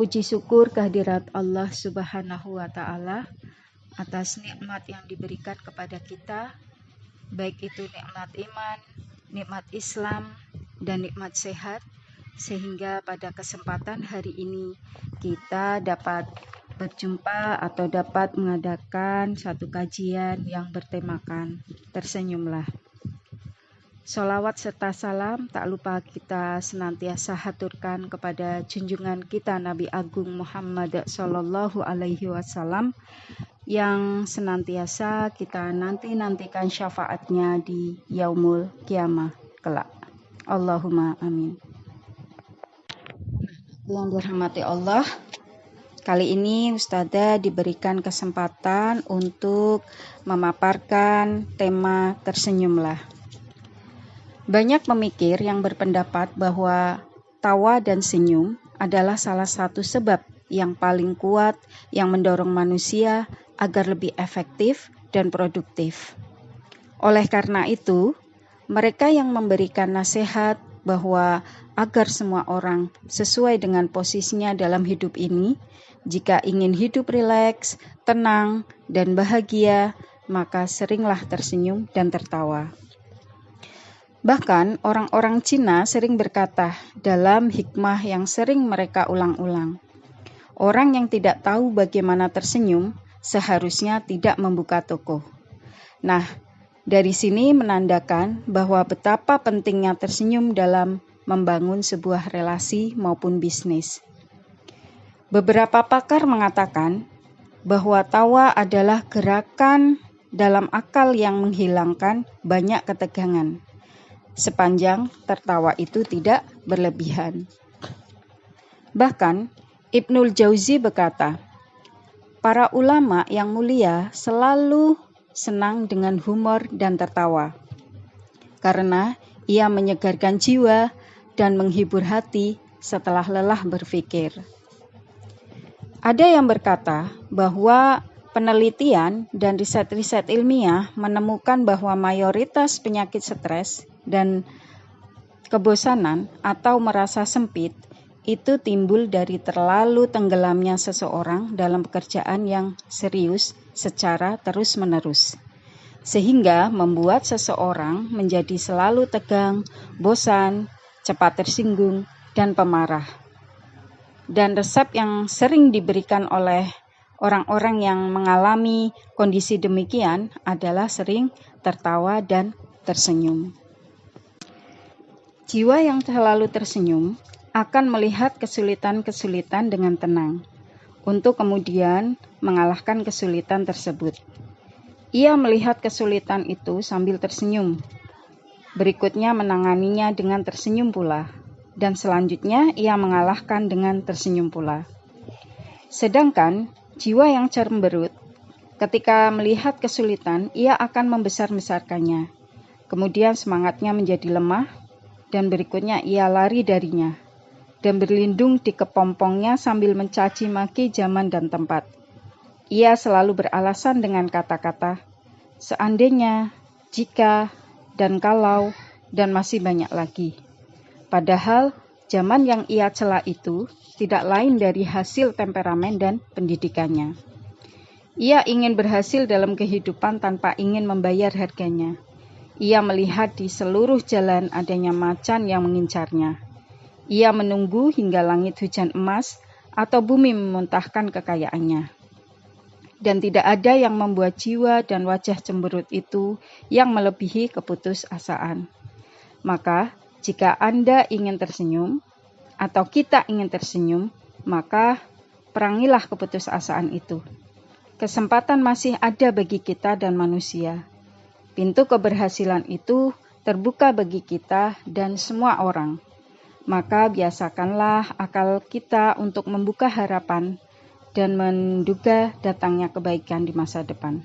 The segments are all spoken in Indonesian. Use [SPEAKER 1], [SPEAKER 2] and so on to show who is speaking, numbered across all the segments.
[SPEAKER 1] Puji syukur kehadirat Allah Subhanahu wa Ta'ala atas nikmat yang diberikan kepada kita, baik itu nikmat iman, nikmat Islam, dan nikmat sehat, sehingga pada kesempatan hari ini kita dapat berjumpa atau dapat mengadakan satu kajian yang bertemakan tersenyumlah. Sholawat serta salam tak lupa kita senantiasa haturkan kepada junjungan kita Nabi Agung Muhammad Sallallahu Alaihi Wasallam yang senantiasa kita nantikan syafaatnya di yaumul kiamah kelak. Allahumma amin. Yang dirahmati Allah, kali ini Ustazah diberikan kesempatan untuk memaparkan tema tersenyumlah. Banyak pemikir yang berpendapat bahwa tawa dan senyum adalah salah satu sebab yang paling kuat yang mendorong manusia agar lebih efektif dan produktif. Oleh karena itu, mereka yang memberikan nasihat bahwa agar semua orang sesuai dengan posisinya dalam hidup ini, jika ingin hidup rileks, tenang, dan bahagia, maka seringlah tersenyum dan tertawa. Bahkan orang-orang Cina sering berkata dalam hikmah yang sering mereka ulang-ulang, orang yang tidak tahu bagaimana tersenyum seharusnya tidak membuka toko. Nah, dari sini menandakan bahwa betapa pentingnya tersenyum dalam membangun sebuah relasi maupun bisnis. Beberapa pakar mengatakan bahwa tawa adalah gerakan dalam akal yang menghilangkan banyak ketegangan, sepanjang tertawa itu tidak berlebihan. Bahkan Ibnul Jauzi berkata, para ulama yang mulia selalu senang dengan humor dan tertawa, karena ia menyegarkan jiwa dan menghibur hati setelah lelah berpikir. Ada yang berkata bahwa penelitian dan riset-riset ilmiah menemukan bahwa mayoritas penyakit stres dan kebosanan atau merasa sempit itu timbul dari terlalu tenggelamnya seseorang dalam pekerjaan yang serius secara terus-menerus, sehingga membuat seseorang menjadi selalu tegang, bosan, cepat tersinggung, dan pemarah. Dan resep yang sering diberikan oleh orang-orang yang mengalami kondisi demikian adalah sering tertawa dan tersenyum. Jiwa yang selalu tersenyum akan melihat kesulitan-kesulitan dengan tenang, untuk kemudian mengalahkan kesulitan tersebut. Ia melihat kesulitan itu sambil tersenyum. Berikutnya menanganinya dengan tersenyum pula, dan selanjutnya ia mengalahkan dengan tersenyum pula. Sedangkan jiwa yang cemberut, ketika melihat kesulitan, ia akan membesar-besarkannya. Kemudian semangatnya menjadi lemah, dan berikutnya ia lari darinya dan berlindung di kepompongnya sambil mencaci maki zaman dan tempat. Ia selalu beralasan dengan kata-kata seandainya, jika, dan kalau, dan masih banyak lagi. Padahal zaman yang ia cela itu tidak lain dari hasil temperamen dan pendidikannya. Ia ingin berhasil dalam kehidupan tanpa ingin membayar harganya. Ia melihat di seluruh jalan adanya macan yang mengincarnya. Ia menunggu hingga langit hujan emas atau bumi memuntahkan kekayaannya. Dan tidak ada yang membuat jiwa dan wajah cemberut itu yang melebihi keputusasaan. Maka, jika Anda ingin tersenyum, atau kita ingin tersenyum, maka perangilah keputusasaan itu. Kesempatan masih ada bagi kita dan manusia. Pintu keberhasilan itu terbuka bagi kita dan semua orang. Maka biasakanlah akal kita untuk membuka harapan dan menduga datangnya kebaikan di masa depan.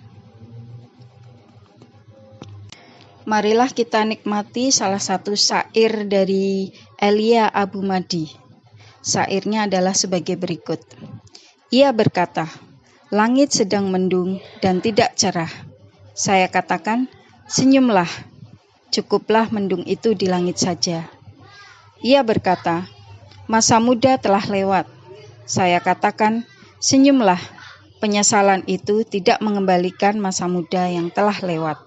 [SPEAKER 1] Marilah kita nikmati salah satu syair dari Elia Abu Madi. Syairnya adalah sebagai berikut. Ia berkata, langit sedang mendung dan tidak cerah. Saya katakan, senyumlah, cukuplah mendung itu di langit saja. Ia berkata, masa muda telah lewat, Saya katakan, senyumlah. Penyesalan itu tidak mengembalikan masa muda yang telah lewat.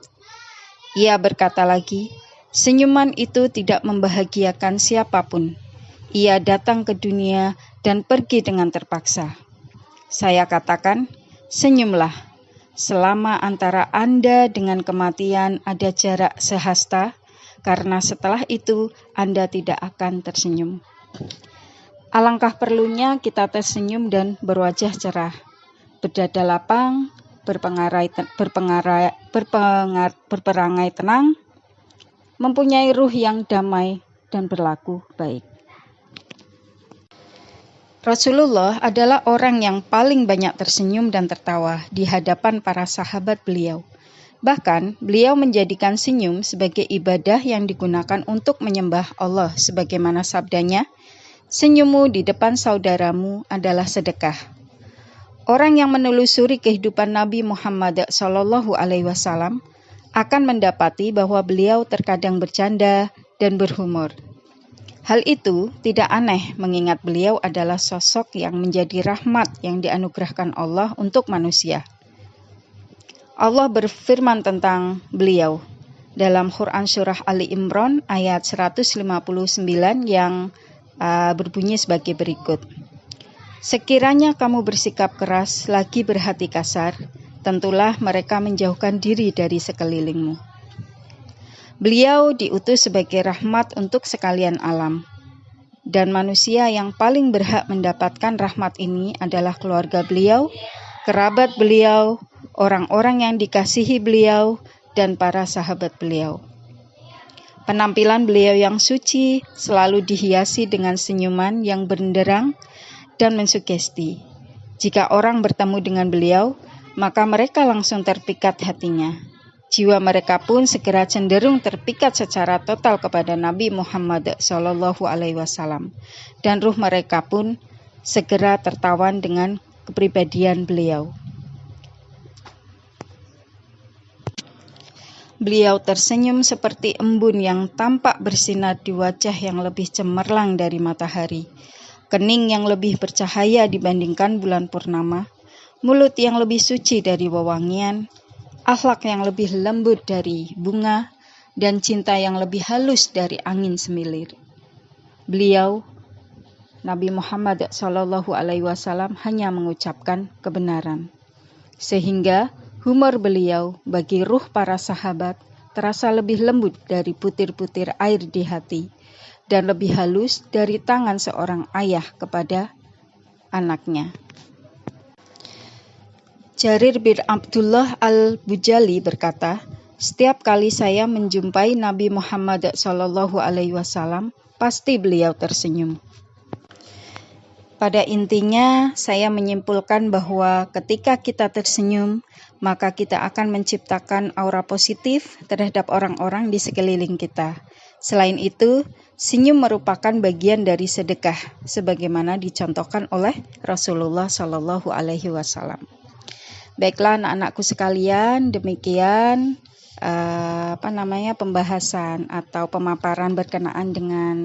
[SPEAKER 1] Ia berkata lagi, senyuman itu tidak membahagiakan siapapun. Ia datang ke dunia dan pergi dengan terpaksa. Saya katakan, senyumlah. Selama antara Anda dengan kematian ada jarak sehasta, karena setelah itu Anda tidak akan tersenyum. Alangkah perlunya kita tersenyum dan berwajah cerah, berdada lapang, berperangai tenang, mempunyai ruh yang damai dan berlaku baik. Rasulullah adalah orang yang paling banyak tersenyum dan tertawa di hadapan para sahabat beliau. Bahkan, beliau menjadikan senyum sebagai ibadah yang digunakan untuk menyembah Allah sebagaimana sabdanya, senyummu di depan saudaramu adalah sedekah. Orang yang menelusuri kehidupan Nabi Muhammad SAW akan mendapati bahwa beliau terkadang bercanda dan berhumor. Hal itu tidak aneh mengingat beliau adalah sosok yang menjadi rahmat yang dianugerahkan Allah untuk manusia. Allah berfirman tentang beliau dalam Quran Surah Ali Imran ayat 159 yang berbunyi sebagai berikut. Sekiranya kamu bersikap keras lagi berhati kasar, tentulah mereka menjauhkan diri dari sekelilingmu. Beliau diutus sebagai rahmat untuk sekalian alam. Dan manusia yang paling berhak mendapatkan rahmat ini adalah keluarga beliau, kerabat beliau, orang-orang yang dikasihi beliau, dan para sahabat beliau. Penampilan beliau yang suci selalu dihiasi dengan senyuman yang benderang dan mensugesti. Jika orang bertemu dengan beliau, maka mereka langsung terpikat hatinya. Jiwa mereka pun segera cenderung terpikat secara total kepada Nabi Muhammad SAW, dan ruh mereka pun segera tertawan dengan kepribadian beliau. Beliau tersenyum seperti embun yang tampak bersinar di wajah yang lebih cemerlang dari matahari, kening yang lebih bercahaya dibandingkan bulan purnama, mulut yang lebih suci dari wewangian, akhlak yang lebih lembut dari bunga, dan cinta yang lebih halus dari angin semilir. Beliau, Nabi Muhammad SAW, hanya mengucapkan kebenaran. Sehingga humor beliau bagi ruh para sahabat terasa lebih lembut dari butir-butir air di hati, dan lebih halus dari tangan seorang ayah kepada anaknya. Jarir bin Abdullah al-Bujali berkata, setiap kali saya menjumpai Nabi Muhammad SAW, pasti beliau tersenyum. Pada intinya, saya menyimpulkan bahwa ketika kita tersenyum, maka kita akan menciptakan aura positif terhadap orang-orang di sekeliling kita. Selain itu, senyum merupakan bagian dari sedekah, sebagaimana dicontohkan oleh Rasulullah SAW. Baiklah anak-anakku sekalian, demikian pembahasan atau pemaparan berkenaan dengan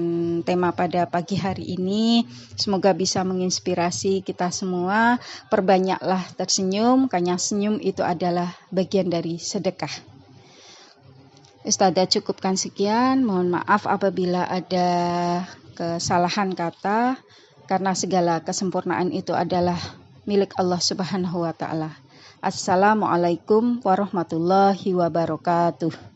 [SPEAKER 1] tema pada pagi hari ini. Semoga bisa menginspirasi kita semua. Perbanyaklah tersenyum, karena senyum itu adalah bagian dari sedekah. Ustazah cukupkan sekian. Mohon maaf apabila ada kesalahan kata, karena segala kesempurnaan itu adalah milik Allah Subhanahu wa Ta'ala. Assalamualaikum warahmatullahi wabarakatuh.